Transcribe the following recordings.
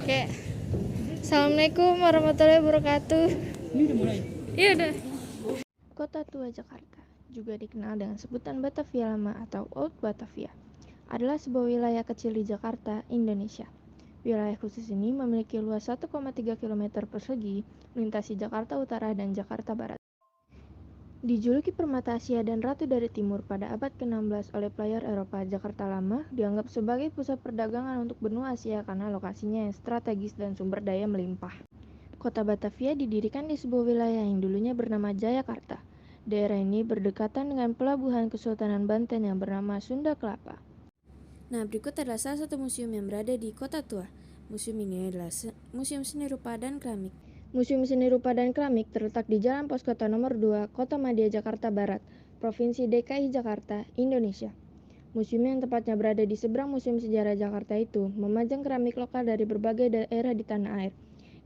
Oke. Assalamualaikum warahmatullahi wabarakatuh. Ini udah mulai? Iya udah. Kota Tua Jakarta, juga dikenal dengan sebutan Batavia Lama atau Old Batavia, adalah sebuah wilayah kecil di Jakarta, Indonesia. Wilayah khusus ini memiliki luas 1,3 km persegi, melintasi Jakarta Utara dan Jakarta Barat. Dijuluki Permata Asia dan Ratu dari Timur pada abad ke-16 oleh player Eropa, Jakarta Lama dianggap sebagai pusat perdagangan untuk benua Asia karena lokasinya yang strategis dan sumber daya melimpah. Kota Batavia didirikan di sebuah wilayah yang dulunya bernama Jayakarta. Daerah ini berdekatan dengan pelabuhan Kesultanan Banten yang bernama Sunda Kelapa. Nah, berikut adalah salah satu museum yang berada di Kota Tua. Museum ini adalah Museum Seni Rupa dan Keramik. Museum Seni Rupa dan Keramik terletak di Jalan Pos Kota Nomor 2, Kota Madia, Jakarta Barat, Provinsi DKI Jakarta, Indonesia. Museum yang tepatnya berada di seberang Museum Sejarah Jakarta itu memajang keramik lokal dari berbagai daerah di tanah air,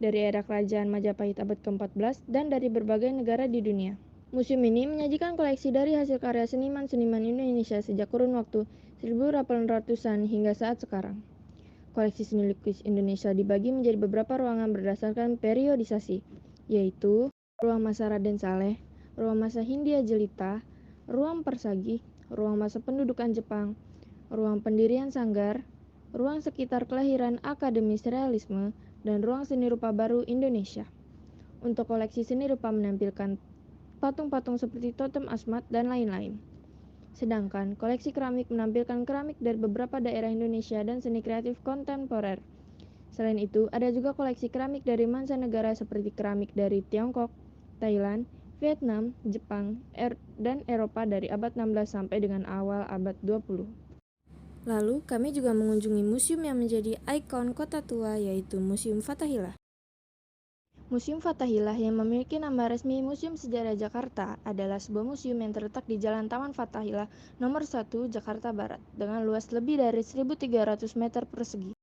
dari era Kerajaan Majapahit abad ke-14 dan dari berbagai negara di dunia. Museum ini menyajikan koleksi dari hasil karya seniman-seniman Indonesia sejak kurun waktu 1800-an hingga saat sekarang. Koleksi seni lukis Indonesia dibagi menjadi beberapa ruangan berdasarkan periodisasi, yaitu ruang masa Raden Saleh, ruang masa Hindia Jelita, ruang Persagi, ruang masa pendudukan Jepang, ruang pendirian Sanggar, ruang sekitar kelahiran Akademis Realisme, dan ruang seni rupa baru Indonesia. Untuk koleksi seni rupa menampilkan patung-patung seperti totem Asmat dan lain-lain. Sedangkan koleksi keramik menampilkan keramik dari beberapa daerah Indonesia dan seni kreatif kontemporer. Selain itu, ada juga koleksi keramik dari mancanegara seperti keramik dari Tiongkok, Thailand, Vietnam, Jepang, dan Eropa dari abad 16 sampai dengan awal abad 20. Lalu, kami juga mengunjungi museum yang menjadi ikon Kota Tua, yaitu Museum Fathahillah. Museum Fathahillah yang memiliki nama resmi Museum Sejarah Jakarta adalah sebuah museum yang terletak di Jalan Taman Fathahillah Nomor 1, Jakarta Barat, dengan luas lebih dari 1.300 meter persegi.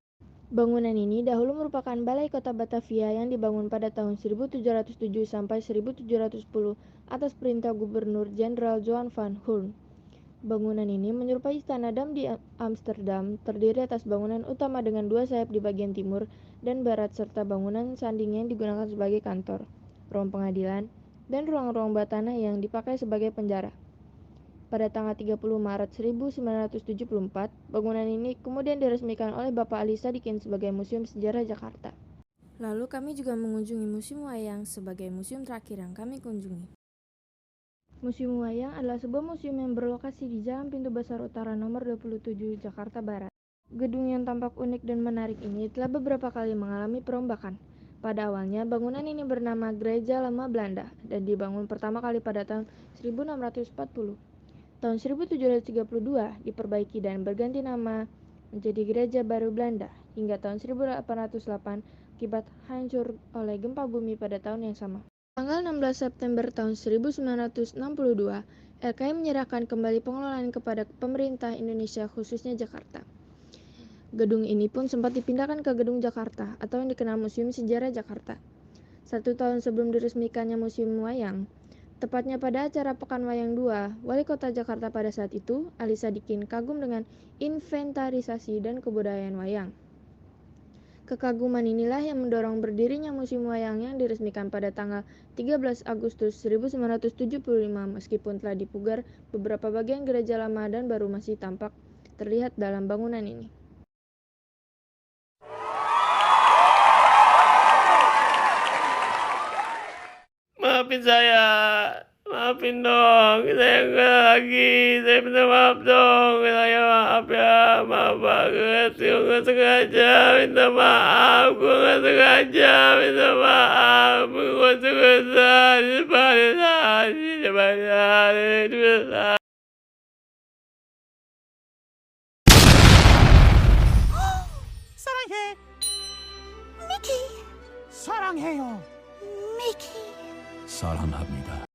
Bangunan ini dahulu merupakan Balai Kota Batavia yang dibangun pada tahun 1707 sampai 1710 atas perintah Gubernur Jenderal Johan van Hoorn. Bangunan ini menyerupai Istana Dam di Amsterdam, terdiri atas bangunan utama dengan dua sayap di bagian timur dan barat serta bangunan sanding yang digunakan sebagai kantor, ruang pengadilan, dan ruang-ruang bawah tanah yang dipakai sebagai penjara. Pada tanggal 30 Maret 1974, bangunan ini kemudian diresmikan oleh Bapak Ali Sadikin sebagai Museum Sejarah Jakarta. Lalu kami juga mengunjungi Museum Wayang sebagai museum terakhir yang kami kunjungi. Museum Wayang adalah sebuah museum yang berlokasi di Jalan Pintu Besar Utara Nomor 27, Jakarta Barat. Gedung yang tampak unik dan menarik ini telah beberapa kali mengalami perombakan. Pada awalnya, bangunan ini bernama Gereja Lama Belanda dan dibangun pertama kali pada tahun 1640. Tahun 1732 diperbaiki dan berganti nama menjadi Gereja Baru Belanda hingga tahun 1808 akibat hancur oleh gempa bumi pada tahun yang sama. Tanggal 16 September tahun 1962, LKI menyerahkan kembali pengelolaan kepada pemerintah Indonesia khususnya Jakarta. Gedung ini pun sempat dipindahkan ke Gedung Jakarta atau yang dikenal Museum Sejarah Jakarta. 1 tahun sebelum diresmikannya Museum Wayang, tepatnya pada acara Pekan Wayang 2, Wali Kota Jakarta pada saat itu, Ali Sadikin, kagum dengan inventarisasi dan kebudayaan wayang. Kekaguman inilah yang mendorong berdirinya Museum Wayang yang diresmikan pada tanggal 13 Agustus 1975 meskipun telah dipugar beberapa bagian gereja lama dan baru masih tampak terlihat dalam bangunan ini. Maafin saya, maafin dong, saya enggak lagi, saya minta maaf dong, saya maaf ya, maaf banget, gue nggak sengaja, minta maaf, gue nggak sengaja, minta maaf, gue sengaja, 사랑해. 미키. 사랑해요. 미키. 사랑합니다.